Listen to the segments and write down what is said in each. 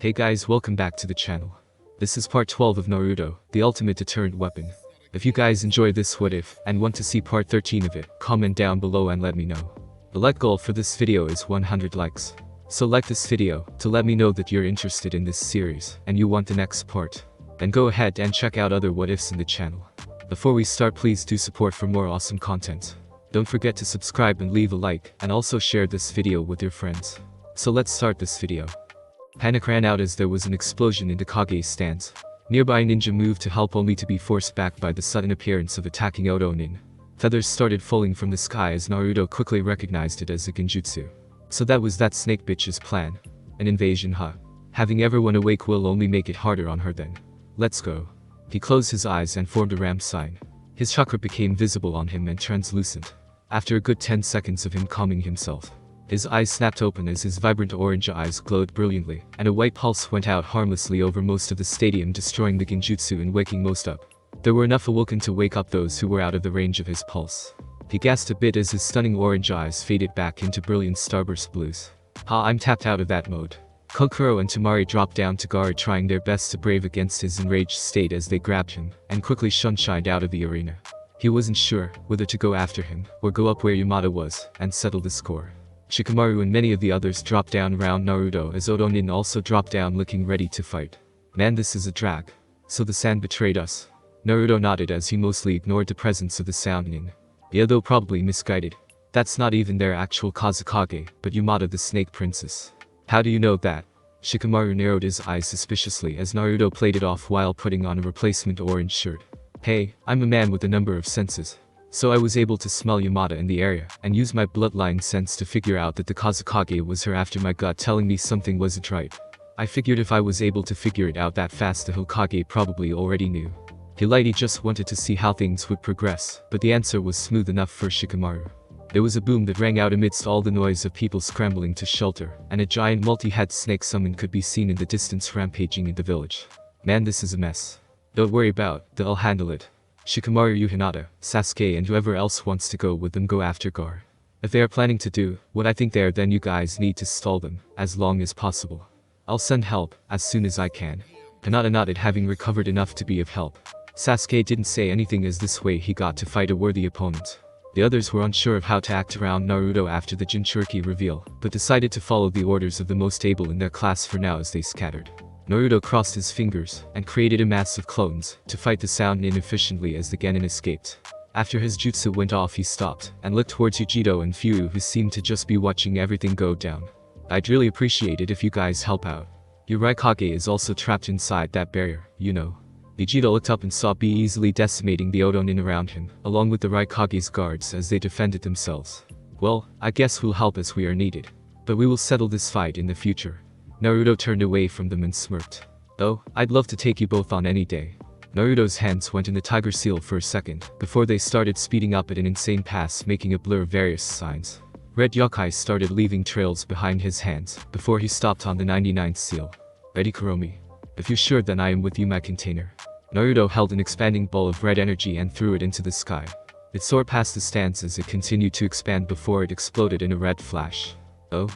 Hey guys, welcome back to the channel. This is part 12 of Naruto, the ultimate deterrent weapon. If you guys enjoy this what if, and want to see part 13 of it, comment down below and let me know. The like goal for this video is 100 likes. So like this video, to let me know that you're interested in this series, and you want the next part. Then go ahead and check out other what ifs in the channel. Before we start, please do support for more awesome content. Don't forget to subscribe and leave a like, and also share this video with your friends. So let's start this video. Panic ran out as there was an explosion in the Kage's stance. Nearby ninja moved to help only to be forced back by the sudden appearance of attacking Otonin. Feathers started falling from the sky as Naruto quickly recognized it as a genjutsu. So that was that snake bitch's plan. An invasion, huh? Having everyone awake will only make it harder on her then. Let's go. He closed his eyes and formed a ram sign. His chakra became visible on him and translucent. After a good 10 seconds of him calming himself, his eyes snapped open as his vibrant orange eyes glowed brilliantly, and a white pulse went out harmlessly over most of the stadium, destroying the genjutsu and waking most up. There were enough awoken to wake up those who were out of the range of his pulse. He gasped a bit as his stunning orange eyes faded back into brilliant starburst blues. Ha, I'm tapped out of that mode. Kokoro and Temari dropped down to guard, trying their best to brave against his enraged state as they grabbed him, and quickly shunshined out of the arena. He wasn't sure whether to go after him, or go up where Yamada was, and settle the score. Shikamaru and many of the others dropped down around Naruto as Otonin also dropped down looking ready to fight. Man, this is a drag. So the sand betrayed us? Naruto nodded as he mostly ignored the presence of the sound nin. Yeah, though probably misguided. That's not even their actual Kazekage, but Yamada the Snake Princess. How do you know that? Shikamaru narrowed his eyes suspiciously as Naruto played it off while putting on a replacement orange shirt. Hey, I'm a man with a number of senses. So I was able to smell Yamada in the area, and use my bloodline sense to figure out that the Kazekage was her after my gut telling me something wasn't right. I figured if I was able to figure it out that fast, the Hokage probably already knew. He just wanted to see how things would progress, but the answer was smooth enough for Shikamaru. There was a boom that rang out amidst all the noise of people scrambling to shelter, and a giant multi-head snake summon could be seen in the distance rampaging in the village. Man, this is a mess. Don't worry about, they'll handle it. Shikamaru, Hinata, Sasuke and whoever else wants to go with them go after Gar. If they are planning to do what I think they are, then you guys need to stall them, as long as possible. I'll send help, as soon as I can. Hinata nodded, having recovered enough to be of help. Sasuke didn't say anything as this way he got to fight a worthy opponent. The others were unsure of how to act around Naruto after the Jinchuriki reveal, but decided to follow the orders of the most able in their class for now as they scattered. Naruto crossed his fingers, and created a mass of clones, to fight the sound inefficiently as the Genin escaped. After his jutsu went off, he stopped, and looked towards Yujiro and Furu, who seemed to just be watching everything go down. I'd really appreciate it if you guys help out. Your Raikage is also trapped inside that barrier, you know. Yujiro looked up and saw B easily decimating the Otonin around him, along with the Raikage's guards as they defended themselves. Well, I guess we'll help as we are needed. But we will settle this fight in the future. Naruto turned away from them and smirked. Oh, I'd love to take you both on any day. Naruto's hands went in the tiger seal for a second, before they started speeding up at an insane pace, making a blur of various signs. Red yokai started leaving trails behind his hands, before he stopped on the 99th seal. Ready, Kuromi? If you're sure, then I am with you, my container. Naruto held an expanding ball of red energy and threw it into the sky. It soared past the stance as it continued to expand before it exploded in a red flash. Oh?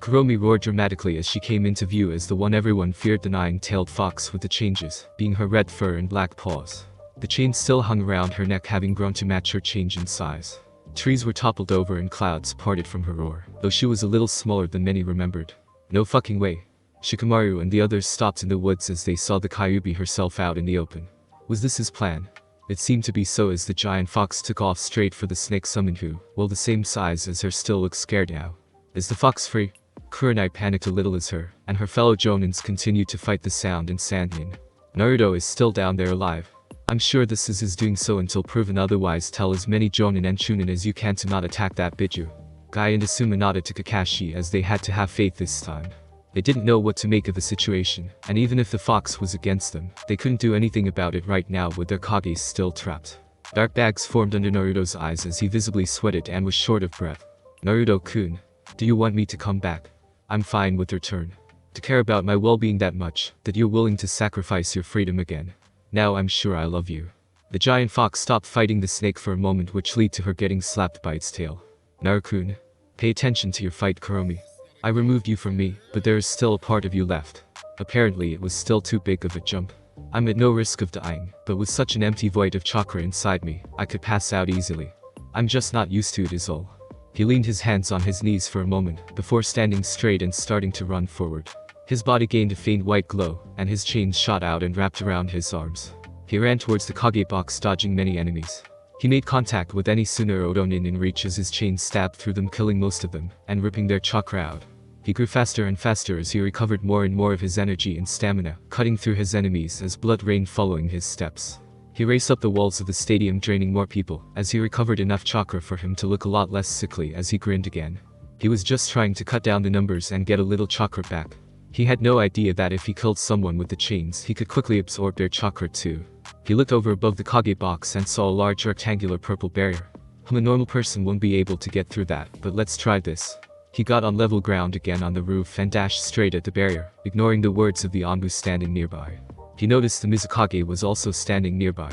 Kuromi roared dramatically as she came into view as the one everyone feared, the nine-tailed fox with the changes, being her red fur and black paws. The chain still hung around her neck, having grown to match her change in size. Trees were toppled over and clouds parted from her roar, though she was a little smaller than many remembered. No fucking way. Shikamaru and the others stopped in the woods as they saw the Kyuubi herself out in the open. Was this his plan? It seemed to be so, as the giant fox took off straight for the snake summon, who, while the same size as her, still looked scared now. Is the fox free? Kurenai panicked a little as her and her fellow Jonins continued to fight the sound and Sandnin. Naruto is still down there alive. I'm sure this is his doing, so until proven otherwise, tell as many Jonin and Chunin as you can to not attack that Biju. Guy and Asuma nodded to Kakashi as they had to have faith this time. They didn't know what to make of the situation, and even if the fox was against them, they couldn't do anything about it right now with their Kages still trapped. Dark bags formed under Naruto's eyes as he visibly sweated and was short of breath. Naruto-kun, do you want me to come back? I'm fine with return. To care about my well-being that much, that you're willing to sacrifice your freedom again. Now I'm sure I love you. The giant fox stopped fighting the snake for a moment, which led to her getting slapped by its tail. Naruto-kun, pay attention to your fight, Kuromi. I removed you from me, but there is still a part of you left. Apparently it was still too big of a jump. I'm at no risk of dying, but with such an empty void of chakra inside me, I could pass out easily. I'm just not used to it is all. He leaned his hands on his knees for a moment, before standing straight and starting to run forward. His body gained a faint white glow, and his chains shot out and wrapped around his arms. He ran towards the Kage box, dodging many enemies. He made contact with any Sunarodonin in reach as his chains stabbed through them, killing most of them, and ripping their chakra out. He grew faster and faster as he recovered more and more of his energy and stamina, cutting through his enemies as blood rained following his steps. He raced up the walls of the stadium, draining more people, as he recovered enough chakra for him to look a lot less sickly as he grinned again. He was just trying to cut down the numbers and get a little chakra back. He had no idea that if he killed someone with the chains, he could quickly absorb their chakra too. He looked over above the Kage box and saw a large rectangular purple barrier. A normal person won't be able to get through that, but let's try this. He got on level ground again on the roof and dashed straight at the barrier, ignoring the words of the Anbu standing nearby. He noticed the Mizukage was also standing nearby.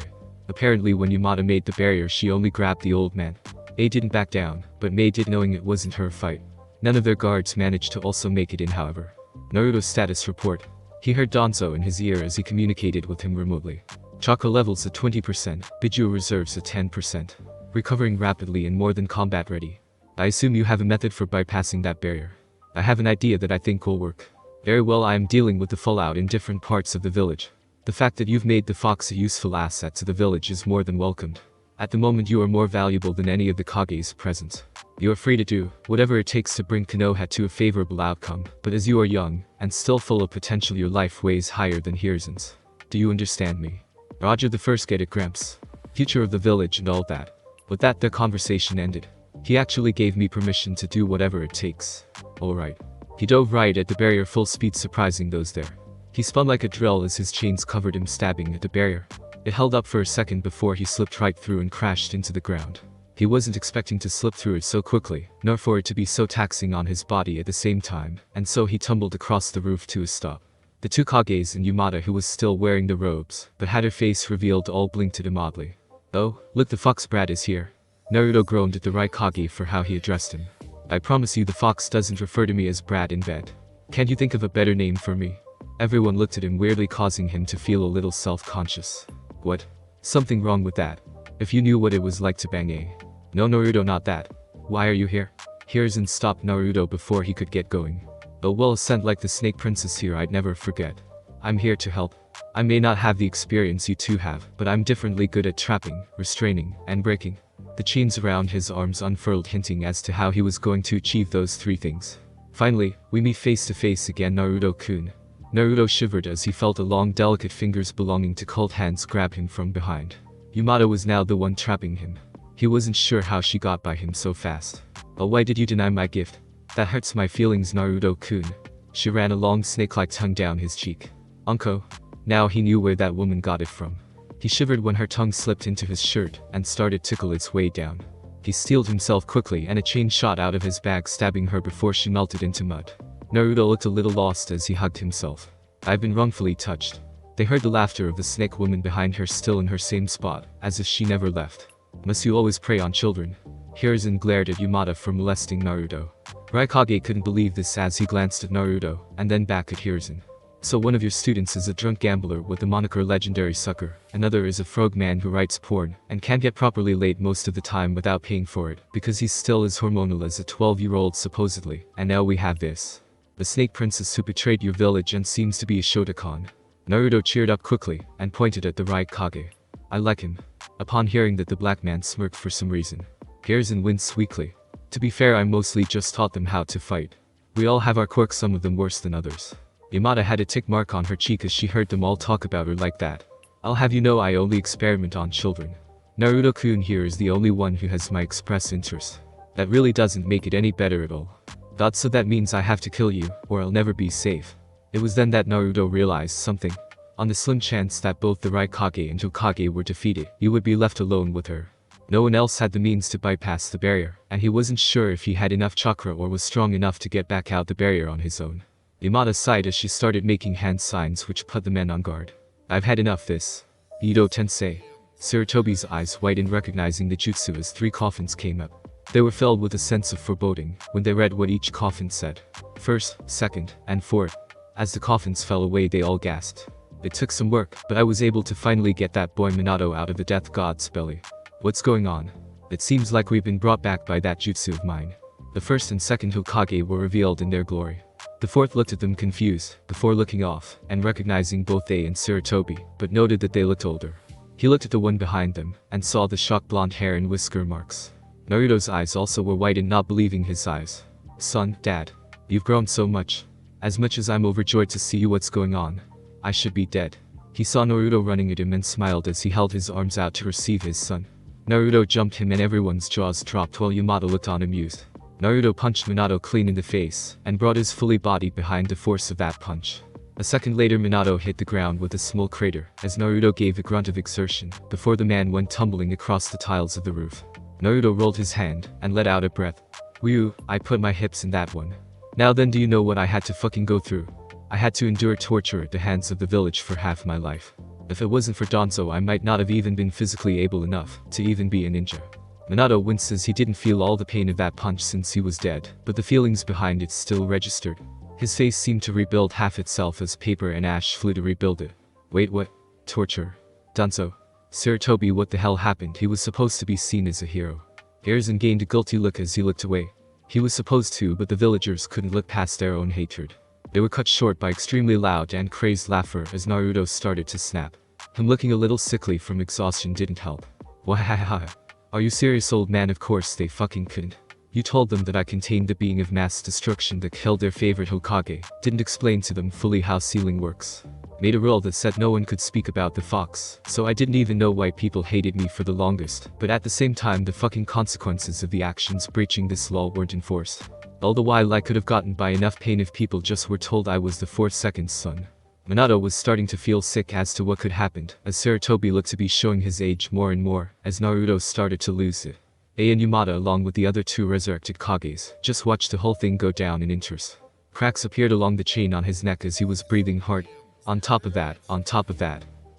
Apparently when Yamada made the barrier, she only grabbed the old man. A didn't back down, but Mei did, knowing it wasn't her fight. None of their guards managed to also make it in, however. Naruto's status report. He heard Danzo in his ear as he communicated with him remotely. Chakra levels at 20%, Biju reserves at 10%. Recovering rapidly and more than combat ready. I assume you have a method for bypassing that barrier. I have an idea that I think will work. Very well, I am dealing with the fallout in different parts of the village. The fact that you've made the fox a useful asset to the village is more than welcomed. At the moment you are more valuable than any of the Kages present. You are free to do whatever it takes to bring Konoha to a favorable outcome, but as you are young, and still full of potential, your life weighs higher than Hiruzen's. Do you understand me? Roger the first, get it, Gramps. Future of the village and all that. With that, their conversation ended. He actually gave me permission to do whatever it takes. Alright. He dove right at the barrier full speed, surprising those there. He spun like a drill as his chains covered him, stabbing at the barrier. It held up for a second before he slipped right through and crashed into the ground. He wasn't expecting to slip through it so quickly, nor for it to be so taxing on his body at the same time, and so he tumbled across the roof to a stop. The two Kages and Yamada, who was still wearing the robes, but had her face revealed, all blinked at him oddly. Oh, look, the fox brat is here. Naruto groaned at the right Kage for how he addressed him. I promise you the fox doesn't refer to me as brat in bed. Can't you think of a better name for me? Everyone looked at him weirdly, causing him to feel a little self-conscious. What? Something wrong with that? If you knew what it was like to bang a... No, Naruto, not that. Why are you here? Hiruzen stopped Naruto before he could get going. Oh well, a scent like the snake princess here I'd never forget. I'm here to help. I may not have the experience you two have, but I'm differently good at trapping, restraining, and breaking. The chains around his arms unfurled, hinting as to how he was going to achieve those three things. Finally, we meet face to face again, Naruto-kun. Naruto shivered as he felt a long, delicate fingers belonging to cold hands grab him from behind. Yamada was now the one trapping him. He wasn't sure how she got by him so fast. Oh, why did you deny my gift? That hurts my feelings, Naruto-kun. She ran a long snake-like tongue down his cheek. Unko. Now he knew where that woman got it from. He shivered when her tongue slipped into his shirt and started to tickle its way down. He steeled himself quickly and a chain shot out of his bag, stabbing her before she melted into mud. Naruto looked a little lost as he hugged himself. I've been wrongfully touched. They heard the laughter of the snake woman behind her, still in her same spot, as if she never left. Must you always prey on children? Hiruzen glared at Yamada for molesting Naruto. Raikage couldn't believe this as he glanced at Naruto, and then back at Hiruzen. So one of your students is a drunk gambler with the moniker Legendary Sucker, another is a frog man who writes porn, and can't get properly laid most of the time without paying for it, because he's still as hormonal as a 12-year-old supposedly, and now we have this. The snake princess who betrayed your village and seems to be a Shotokan. Naruto cheered up quickly, and pointed at the right Kage. I like him. Upon hearing that, the black man smirked for some reason. Hiruzen winced weakly. To be fair, I mostly just taught them how to fight. We all have our quirks, some of them worse than others. Yamada had a tick mark on her cheek as she heard them all talk about her like that. I'll have you know I only experiment on children. Naruto-kun here is the only one who has my express interest. That really doesn't make it any better at all. God, so that means I have to kill you, or I'll never be safe. It was then that Naruto realized something. On the slim chance that both the Raikage and Hokage were defeated, he would be left alone with her. No one else had the means to bypass the barrier, and he wasn't sure if he had enough chakra or was strong enough to get back out the barrier on his own. Yamada sighed as she started making hand signs which put the men on guard. I've had enough this. Ito Tensei. Sarutobi's eyes widened, recognizing the jutsu as 3 coffins came up. They were filled with a sense of foreboding when they read what each coffin said. First, second, and fourth. As the coffins fell away they all gasped. It took some work, but I was able to finally get that boy Minato out of the death god's belly. What's going on? It seems like we've been brought back by that jutsu of mine. The first and second Hokage were revealed in their glory. The fourth looked at them confused, before looking off, and recognizing both they and Sarutobi, but noted that they looked older. He looked at the one behind them, and saw the shocked blonde hair and whisker marks. Naruto's eyes also were wide and not believing his eyes. Son, Dad. You've grown so much. As much as I'm overjoyed to see you, what's going on? I should be dead. He saw Naruto running at him and smiled as he held his arms out to receive his son. Naruto jumped him and everyone's jaws dropped while Yamato looked on amused. Naruto punched Minato clean in the face, and brought his fully body behind the force of that punch. A second later Minato hit the ground with a small crater, as Naruto gave a grunt of exertion, before the man went tumbling across the tiles of the roof. Naruto rolled his hand, and let out a breath. Whew, I put my hips in that one. Now then, do you know what I had to fucking go through? I had to endure torture at the hands of the village for half my life. If it wasn't for Danzo I might not have even been physically able enough to even be a ninja. Minato winced as he didn't feel all the pain of that punch since he was dead, but the feelings behind it still registered. His face seemed to rebuild half itself as paper and ash flew to rebuild it. Wait, what? Torture? Danzo? Sarutobi, what the hell happened? He was supposed to be seen as a hero. Airzan gained a guilty look as he looked away. He was supposed to, but the villagers couldn't look past their own hatred. They were cut short by extremely loud and crazed laughter as Naruto started to snap. Him looking a little sickly from exhaustion didn't help. Wahahaha. Are you serious, old man? Of course they fucking couldn't. You told them that I contained the being of mass destruction that killed their favorite Hokage. Didn't explain to them fully how sealing works. Made a rule that said no one could speak about the fox, so I didn't even know why people hated me for the longest, but at the same time the fucking consequences of the actions breaching this law weren't enforced. All the while I could have gotten by enough pain if people just were told I was the 4th second son. Minato was starting to feel sick as to what could happen, as Sarutobi looked to be showing his age more and more, as Naruto started to lose it. And Yamada along with the other 2 resurrected Kages just watched the whole thing go down in interest. Cracks appeared along the chain on his neck as he was breathing hard. On top of that,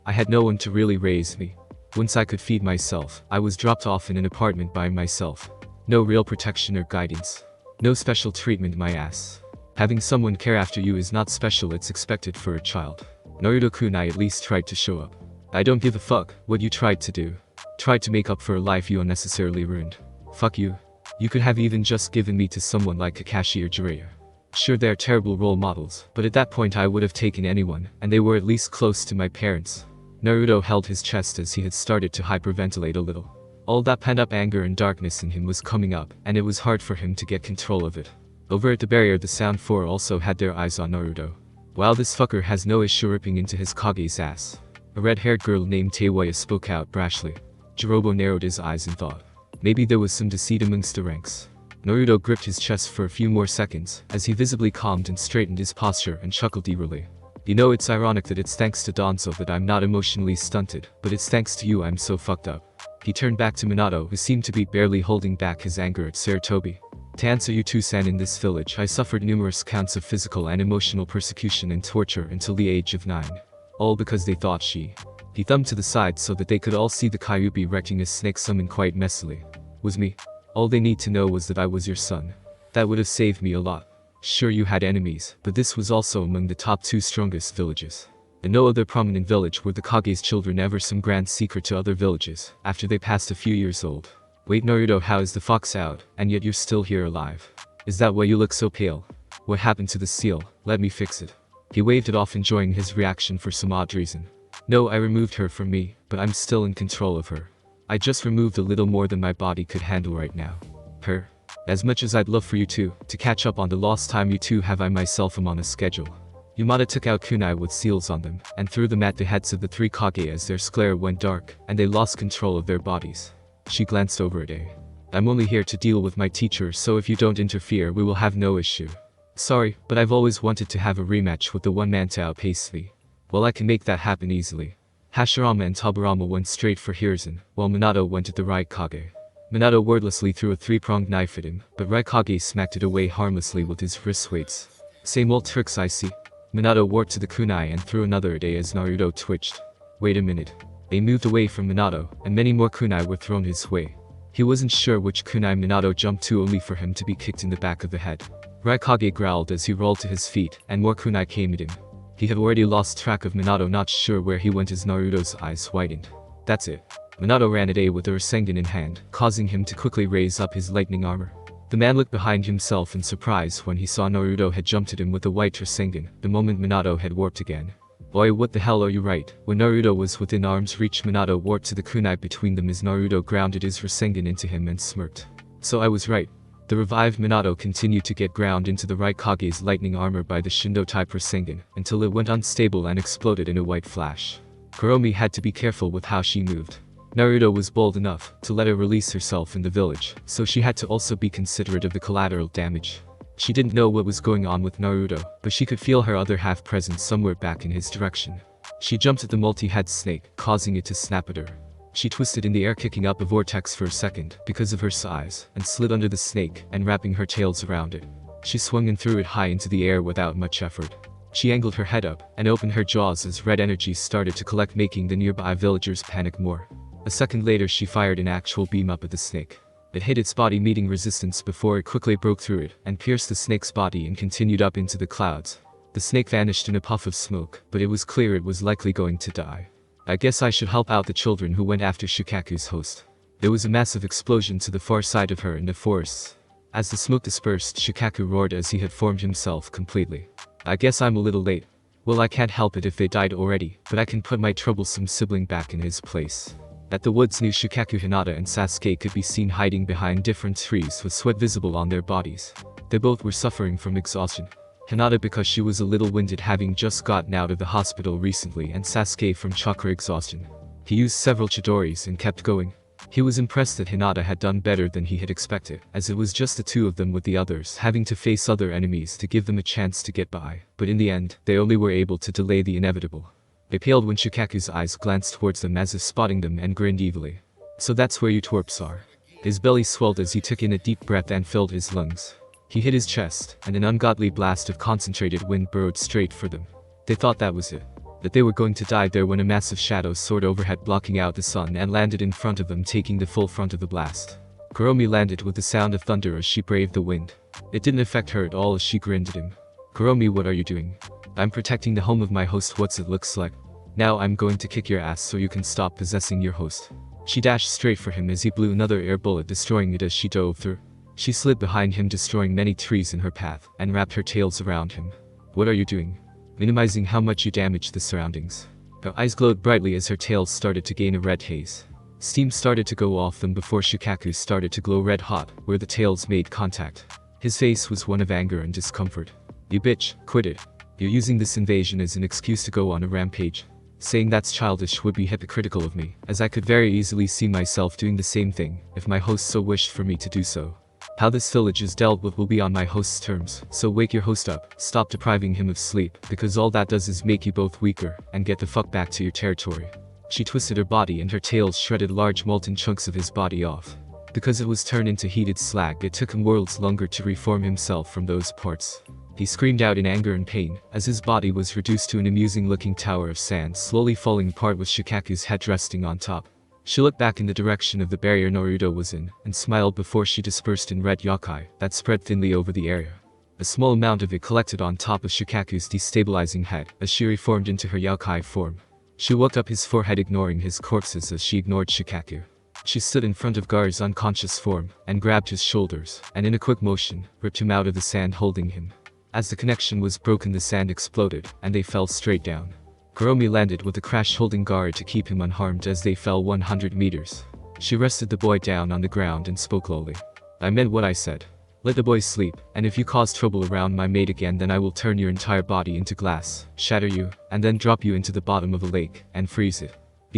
I had no one to really raise me. Once I could feed myself, I was dropped off in an apartment by myself. No real protection or guidance. No special treatment, my ass. Having someone care after you is not special, it's expected for a child. Naruto-kun, I at least tried to show up. I don't give a fuck what you tried to do. Tried to make up for a life you unnecessarily ruined. Fuck you. You could have even just given me to someone like Kakashi or Jiraiya. Sure, they're terrible role models, but at that point I would have taken anyone, and they were at least close to my parents. Naruto held his chest as he had started to hyperventilate a little. All that pent-up anger and darkness in him was coming up, and it was hard for him to get control of it. Over at the barrier the Sound Four also had their eyes on Naruto. Wow, this fucker has no issue ripping into his Kage's ass. A red-haired girl named Teiwaya spoke out brashly. Jirobo narrowed his eyes in thought. Maybe there was some deceit amongst the ranks. Naruto gripped his chest for a few more seconds, as he visibly calmed and straightened his posture and chuckled eerily. You know, it's ironic that it's thanks to Danzo that I'm not emotionally stunted, but it's thanks to you I'm so fucked up. He turned back to Minato, who seemed to be barely holding back his anger at Sarutobi. To answer you two, san, in this village I suffered numerous counts of physical and emotional persecution and torture until the age of 9. All because they thought she. He thumbed to the side so that they could all see the Kyuubi wrecking a snake summon quite messily. Was me. All they need to know was that I was your son. That would have saved me a lot. Sure, you had enemies, but this was also among the top 2 strongest villages. In no other prominent village were the Kage's children ever some grand secret to other villages, after they passed a few years old. Wait, Naruto, how is the fox out, and yet you're still here alive? Is that why you look so pale? What happened to the seal? Let me fix it. He waved it off, enjoying his reaction for some odd reason. No, I removed her from me, but I'm still in control of her. I just removed a little more than my body could handle right now. Her. As much as I'd love for you two to catch up on the lost time you two have, I myself am on a schedule. Yamada took out kunai with seals on them, and threw them at the heads of the 3 Kage as their glare went dark, and they lost control of their bodies. She glanced over at A. I'm only here to deal with my teacher, so if you don't interfere we will have no issue. Sorry, but I've always wanted to have a rematch with the one man to outpace me. Well, I can make that happen easily. Hashirama and Tobirama went straight for Hiruzen, while Minato went at the right Kage. Minato wordlessly threw a 3-pronged knife at him, but Raikage smacked it away harmlessly with his wrist weights. Same old tricks, I see. Minato warped to the kunai and threw another at A as Naruto twitched. Wait a minute. A moved away from Minato, and many more kunai were thrown his way. He wasn't sure which kunai Minato jumped to, only for him to be kicked in the back of the head. Kage growled as he rolled to his feet, and more kunai came at him. He had already lost track of Minato, not sure where he went as Naruto's eyes widened. That's it. Minato ran at A with the Rasengan in hand, causing him to quickly raise up his lightning armor. The man looked behind himself in surprise when he saw Naruto had jumped at him with the white Rasengan, the moment Minato had warped again. Boy, what the hell are you? Right? When Naruto was within arm's reach, Minato warped to the kunai between them as Naruto grounded his Rasengan into him and smirked. So I was right. The revived Minato continued to get ground into the Kage's lightning armor by the Shindo-type Rasengan, until it went unstable and exploded in a white flash. Kuromi had to be careful with how she moved. Naruto was bold enough to let her release herself in the village, so she had to also be considerate of the collateral damage. She didn't know what was going on with Naruto, but she could feel her other half present somewhere back in his direction. She jumped at the multi-head snake, causing it to snap at her. She twisted in the air, kicking up a vortex for a second because of her size, and slid under the snake and wrapping her tails around it. She swung and threw it high into the air without much effort. She angled her head up and opened her jaws as red energy started to collect, making the nearby villagers panic more. A second later, she fired an actual beam up at the snake. It hit its body, meeting resistance before it quickly broke through it and pierced the snake's body and continued up into the clouds. The snake vanished in a puff of smoke, but it was clear it was likely going to die. I guess I should help out the children who went after Shukaku's host. There was a massive explosion to the far side of her in the forests. As the smoke dispersed, Shukaku roared as he had formed himself completely. I guess I'm a little late. Well, I can't help it if they died already, but I can put my troublesome sibling back in his place. At the woods near Shukaku, Hinata and Sasuke could be seen hiding behind different trees with sweat visible on their bodies. They both were suffering from exhaustion. Hinata because she was a little winded, having just gotten out of the hospital recently, and Sasuke from chakra exhaustion. He used several Chidoris and kept going. He was impressed that Hinata had done better than he had expected, as it was just the two of them with the others having to face other enemies to give them a chance to get by, but in the end, they only were able to delay the inevitable. They paled when Shukaku's eyes glanced towards them as if spotting them, and grinned evilly. So that's where you twerps are. His belly swelled as he took in a deep breath and filled his lungs. He hit his chest, and an ungodly blast of concentrated wind burrowed straight for them. They thought that was it. That they were going to die there when a massive shadow soared overhead, blocking out the sun, and landed in front of them, taking the full front of the blast. Kuromi landed with the sound of thunder as she braved the wind. It didn't affect her at all as she grinned at him. Kuromi, what are you doing? I'm protecting the home of my host. What's it looks like? Now I'm going to kick your ass so you can stop possessing your host. She dashed straight for him as he blew another air bullet, destroying it as she dove through. She slid behind him, destroying many trees in her path, and wrapped her tails around him. What are you doing? Minimizing how much you damage the surroundings. Her eyes glowed brightly as her tails started to gain a red haze. Steam started to go off them before Shukaku started to glow red hot where the tails made contact. His face was one of anger and discomfort. You bitch, quit it. You're using this invasion as an excuse to go on a rampage. Saying that's childish would be hypocritical of me, as I could very easily see myself doing the same thing if my host so wished for me to do so. How this village is dealt with will be on my host's terms, so wake your host up, stop depriving him of sleep, because all that does is make you both weaker, and get the fuck back to your territory. She twisted her body and her tails shredded large molten chunks of his body off. Because it was turned into heated slag, it took him worlds longer to reform himself from those parts. He screamed out in anger and pain, as his body was reduced to an amusing-looking tower of sand slowly falling apart with Shukaku's head resting on top. She looked back in the direction of the barrier Naruto was in, and smiled before she dispersed in red yokai that spread thinly over the area. A small amount of it collected on top of Shukaku's destabilizing head as she reformed into her yokai form. She woke up his forehead, ignoring his corpses as she ignored Shukaku. She stood in front of Gar's unconscious form, and grabbed his shoulders, and in a quick motion, ripped him out of the sand, holding him. As the connection was broken, the sand exploded, and they fell straight down. Kuromi landed with a crash, holding Gar to keep him unharmed as they fell 100 meters. She rested the boy down on the ground and spoke lowly. I meant what I said. Let the boy sleep, and if you cause trouble around my mate again, then I will turn your entire body into glass, shatter you, and then drop you into the bottom of a lake, and freeze it.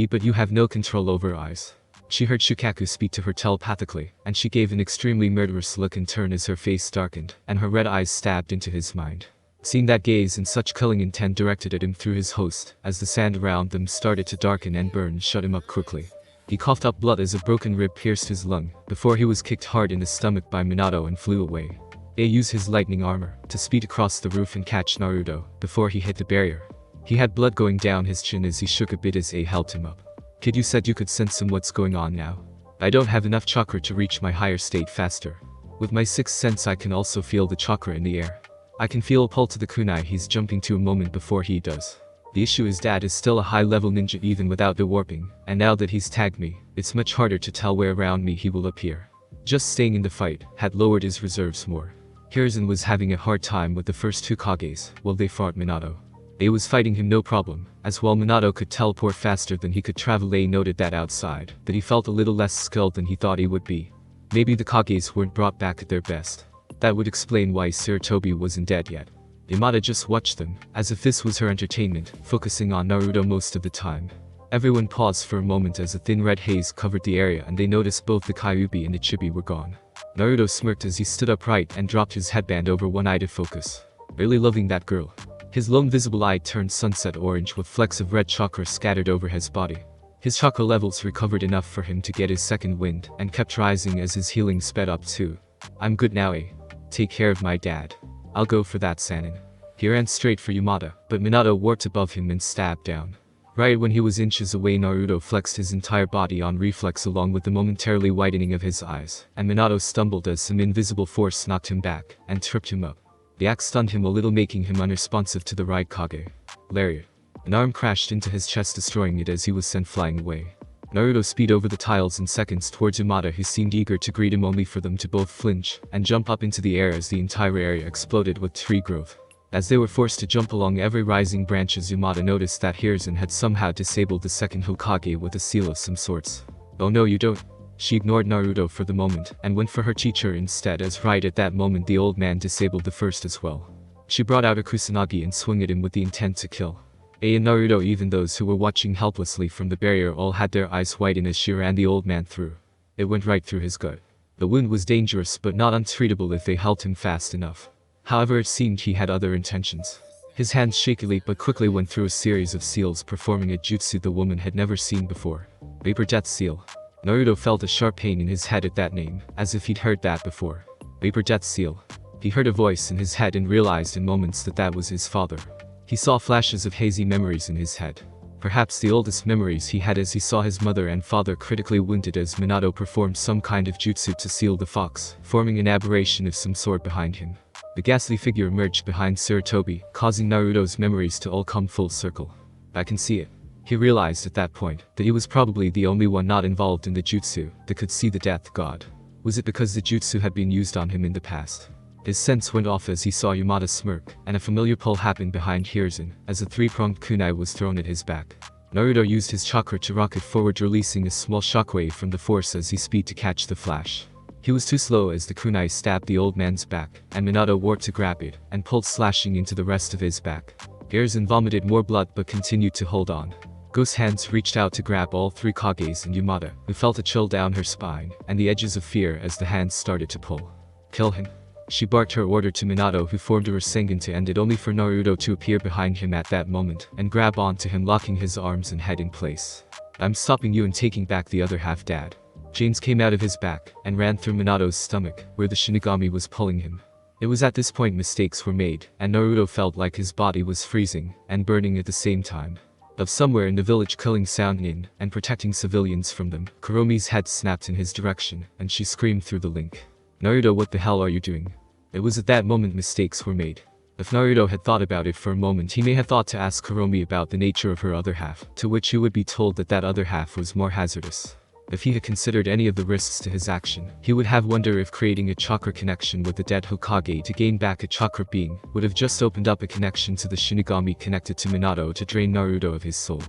But you have no control over eyes. She heard Shukaku speak to her telepathically, and she gave an extremely murderous look in turn as her face darkened, and her red eyes stabbed into his mind. Seeing that gaze and such killing intent directed at him through his host, as the sand around them started to darken and burn, shut him up quickly. He coughed up blood as a broken rib pierced his lung, before he was kicked hard in the stomach by Minato and flew away. He used his lightning armor to speed across the roof and catch Naruto before he hit the barrier. He had blood going down his chin as he shook a bit as A helped him up. Kid, you said you could sense what's going on now. I don't have enough chakra to reach my higher state faster. With my sixth sense I can also feel the chakra in the air. I can feel a pull to the kunai he's jumping to a moment before he does. The issue is Dad is still a high-level ninja even without the warping, and now that he's tagged me, it's much harder to tell where around me he will appear. Just staying in the fight had lowered his reserves more. Hiruzen was having a hard time with the first two Kages, while they fought Minato. A was fighting him no problem, as while Minato could teleport faster than he could travel. A noted that outside, that he felt a little less skilled than he thought he would be. Maybe the Kages weren't brought back at their best. That would explain why Sarutobi wasn't dead yet. Yamada just watched them, as if this was her entertainment, focusing on Naruto most of the time. Everyone paused for a moment as a thin red haze covered the area and they noticed both the Kyuubi and the Chibi were gone. Naruto smirked as he stood upright and dropped his headband over one eye to focus. Really loving that girl. His lone visible eye turned sunset orange with flecks of red chakra scattered over his body. His chakra levels recovered enough for him to get his second wind and kept rising as his healing sped up too. I'm good now, A. Take care of my dad. I'll go for that Sanin. He ran straight for Yamada, but Minato warped above him and stabbed down. Right when he was inches away, Naruto flexed his entire body on reflex along with the momentarily widening of his eyes, and Minato stumbled as some invisible force knocked him back and tripped him up. The axe stunned him a little, making him unresponsive to the right Kage. Lariat. An arm crashed into his chest, destroying it as he was sent flying away. Naruto speed over the tiles in seconds towards Yamada, who seemed eager to greet him, only for them to both flinch and jump up into the air as the entire area exploded with tree growth. As they were forced to jump along every rising branches, Yamada noticed that Hiruzen had somehow disabled the second Hokage with a seal of some sorts. Oh no, you don't. She ignored Naruto for the moment and went for her teacher instead, as right at that moment the old man disabled the first as well. She brought out a kusanagi and swung at him with the intent to kill. A and Naruto, even those who were watching helplessly from the barrier, all had their eyes widen as she ran the old man through. It went right through his gut. The wound was dangerous but not untreatable if they held him fast enough. However, it seemed he had other intentions. His hands shakily but quickly went through a series of seals, performing a jutsu the woman had never seen before. Vapor Death Seal. Naruto felt a sharp pain in his head at that name, as if he'd heard that before. Vapor Death Seal. He heard a voice in his head and realized in moments that that was his father. He saw flashes of hazy memories in his head. Perhaps the oldest memories he had, as he saw his mother and father critically wounded as Minato performed some kind of jutsu to seal the fox, forming an aberration of some sort behind him. The ghastly figure emerged behind Sarutobi, causing Naruto's memories to all come full circle. I can see it. He realized at that point that he was probably the only one not involved in the jutsu that could see the death god. Was it because the jutsu had been used on him in the past? His sense went off as he saw Yamada smirk, and a familiar pull happened behind Hiruzen as a three-pronged kunai was thrown at his back. Naruto used his chakra to rocket forward, releasing a small shockwave from the force as he sped to catch the flash. He was too slow as the kunai stabbed the old man's back, and Minato warped to grab it and pulled, slashing into the rest of his back. Hiruzen vomited more blood but continued to hold on. Ghost hands reached out to grab all three Kages and Yamada, who felt a chill down her spine and the edges of fear as the hands started to pull. Kill him. She barked her order to Minato, who formed a Rasengan to end it, only for Naruto to appear behind him at that moment and grab onto him, locking his arms and head in place. I'm stopping you and taking back the other half, Dad. Chains came out of his back and ran through Minato's stomach, where the Shinigami was pulling him. It was at this point mistakes were made, and Naruto felt like his body was freezing and burning at the same time. Of somewhere in the village, killing sound in and protecting civilians from them, Kuromi's head snapped in his direction, and she screamed through the link. Naruto, what the hell are you doing? It was at that moment mistakes were made. If Naruto had thought about it for a moment, he may have thought to ask Kuromi about the nature of her other half, to which he would be told that that other half was more hazardous. If he had considered any of the risks to his action, he would have wondered if creating a chakra connection with the dead Hokage to gain back a chakra being would have just opened up a connection to the Shinigami connected to Minato to drain Naruto of his soul.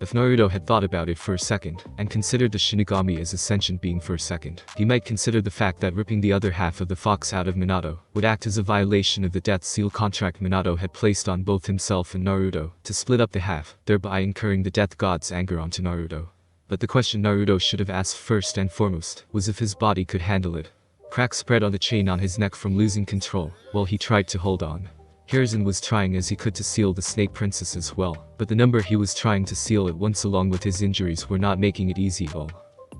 If Naruto had thought about it for a second, and considered the Shinigami as a sentient being for a second, he might consider the fact that ripping the other half of the fox out of Minato would act as a violation of the death seal contract Minato had placed on both himself and Naruto to split up the half, thereby incurring the death god's anger onto Naruto. But the question Naruto should have asked first and foremost was if his body could handle it. Cracks spread on the chain on his neck from losing control, while he tried to hold on. Hiruzen was trying as he could to seal the Snake Princess as well, but the number he was trying to seal at once along with his injuries were not making it easy at all.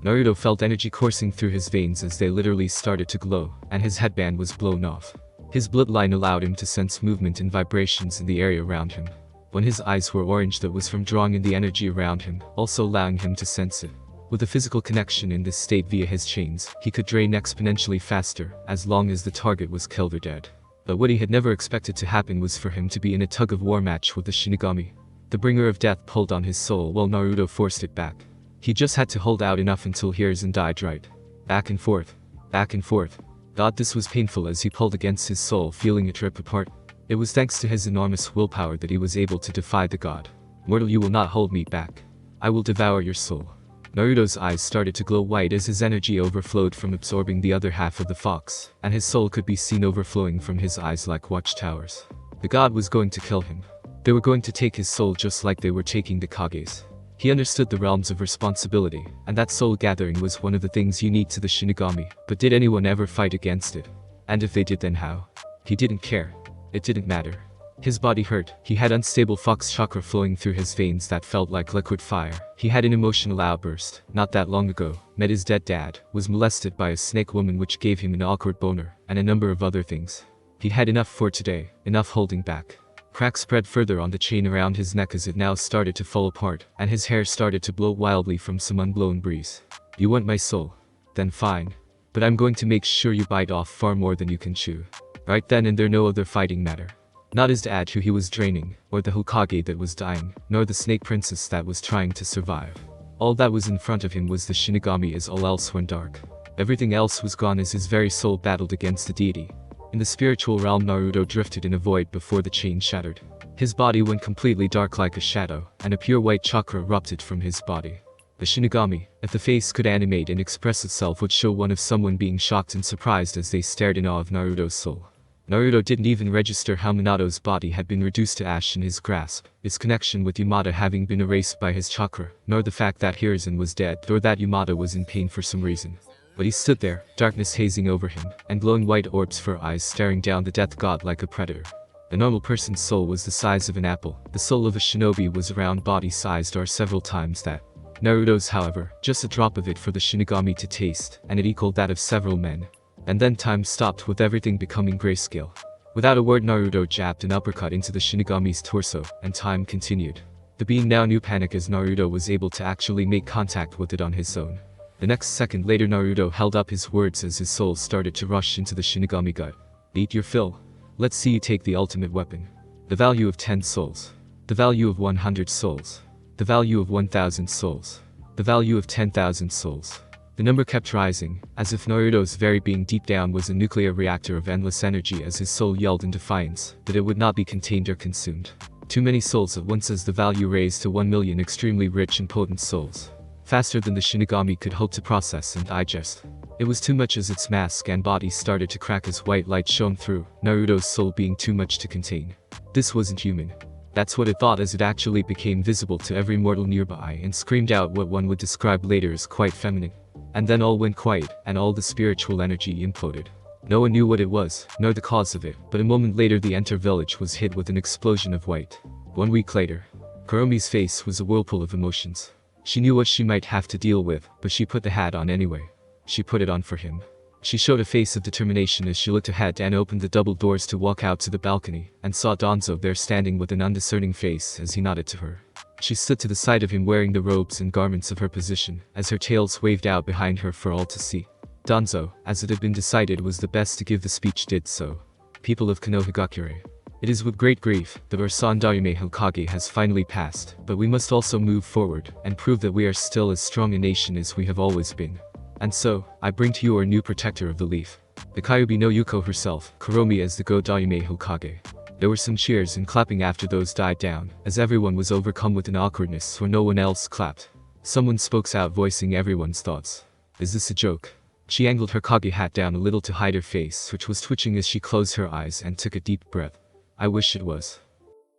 Naruto felt energy coursing through his veins as they literally started to glow, and his headband was blown off. His bloodline allowed him to sense movement and vibrations in the area around him. When his eyes were orange, that was from drawing in the energy around him, also allowing him to sense it. With a physical connection in this state via his chains, he could drain exponentially faster, as long as the target was killed or dead. But what he had never expected to happen was for him to be in a tug-of-war match with the Shinigami. The bringer of death pulled on his soul while Naruto forced it back. He just had to hold out enough until ZRAIARZ died right. Back and forth. Back and forth. God, this was painful as he pulled against his soul, feeling it rip apart. It was thanks to his enormous willpower that he was able to defy the god. Mortal, you will not hold me back. I will devour your soul. Naruto's eyes started to glow white as his energy overflowed from absorbing the other half of the fox, and his soul could be seen overflowing from his eyes like watchtowers. The god was going to kill him. They were going to take his soul just like they were taking the Kage's. He understood the realms of responsibility, and that soul gathering was one of the things unique to the Shinigami, but did anyone ever fight against it? And if they did, then how? He didn't care. It didn't matter. His body hurt. He had unstable fox chakra flowing through his veins that felt like liquid fire. He had an emotional outburst. Not that long ago, met his dead dad, was molested by a snake woman which gave him an awkward boner, and a number of other things. He had enough for today, enough holding back. Cracks spread further on the chain around his neck as it now started to fall apart, and his hair started to blow wildly from some unblown breeze. You want my soul? Then fine. But I'm going to make sure you bite off far more than you can chew. Right then and there no other fighting matter. Not his dad who he was draining, or the Hokage that was dying, nor the snake princess that was trying to survive. All that was in front of him was the Shinigami as all else went dark. Everything else was gone as his very soul battled against the deity. In the spiritual realm, Naruto drifted in a void before the chain shattered. His body went completely dark like a shadow, and a pure white chakra erupted from his body. The Shinigami, if the face could animate and express itself, would show one of someone being shocked and surprised as they stared in awe of Naruto's soul. Naruto didn't even register how Minato's body had been reduced to ash in his grasp, its connection with Yamada having been erased by his chakra, nor the fact that ZRAIARZ was dead, or that Yamada was in pain for some reason. But he stood there, darkness hazing over him, and glowing white orbs for eyes staring down the death god like a predator. A normal person's soul was the size of an apple. The soul of a shinobi was around body-sized or several times that. Naruto's, however, just a drop of it for the Shinigami to taste, and it equaled that of several men. And then time stopped with everything becoming grayscale. Without a word, Naruto jabbed an uppercut into the Shinigami's torso, and time continued. The being now knew panic as Naruto was able to actually make contact with it on his own. The next second later, Naruto held up his words as his soul started to rush into the Shinigami gut. Eat your fill. Let's see you take the ultimate weapon. The value of 10 souls. The value of 100 souls. The value of 1,000 souls. The value of 10,000 souls. The number kept rising, as if Naruto's very being deep down was a nuclear reactor of endless energy as his soul yelled in defiance that it would not be contained or consumed. Too many souls at once as the value raised to 1 million extremely rich and potent souls. Faster than the Shinigami could hope to process and digest. It was too much as its mask and body started to crack as white light shone through, Naruto's soul being too much to contain. This wasn't human. That's what it thought as it actually became visible to every mortal nearby and screamed out what one would describe later as quite feminine. And then all went quiet, and all the spiritual energy imploded. No one knew what it was, nor the cause of it, but a moment later the entire village was hit with an explosion of white. 1 week later, Kuromi's face was a whirlpool of emotions. She knew what she might have to deal with, but she put the hat on anyway. She put it on for him. She showed a face of determination as she looked ahead and opened the double doors to walk out to the balcony, and saw Danzo there standing with an undiscerning face as he nodded to her. She stood to the side of him wearing the robes and garments of her position, as her tails waved out behind her for all to see. Danzo, as it had been decided was the best to give the speech, did so. People of Konohagakure. It is with great grief that our Sandaime Hokage has finally passed, but we must also move forward, and prove that we are still as strong a nation as we have always been. And so, I bring to you our new protector of the leaf. The Kyuubi no Yuko herself, Kuromi as the Go-Daime Hokage. There were some cheers and clapping after those died down, as everyone was overcome with an awkwardness where no one else clapped. Someone spoke out voicing everyone's thoughts. Is this a joke? She angled her Kage hat down a little to hide her face, which was twitching as she closed her eyes and took a deep breath. I wish it was.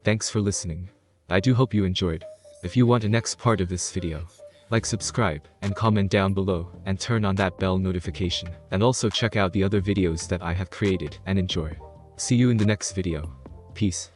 Thanks for listening. I do hope you enjoyed. If you want a next part of this video, like, subscribe, and comment down below, and turn on that bell notification, and also check out the other videos that I have created, and enjoy. See you in the next video. Peace.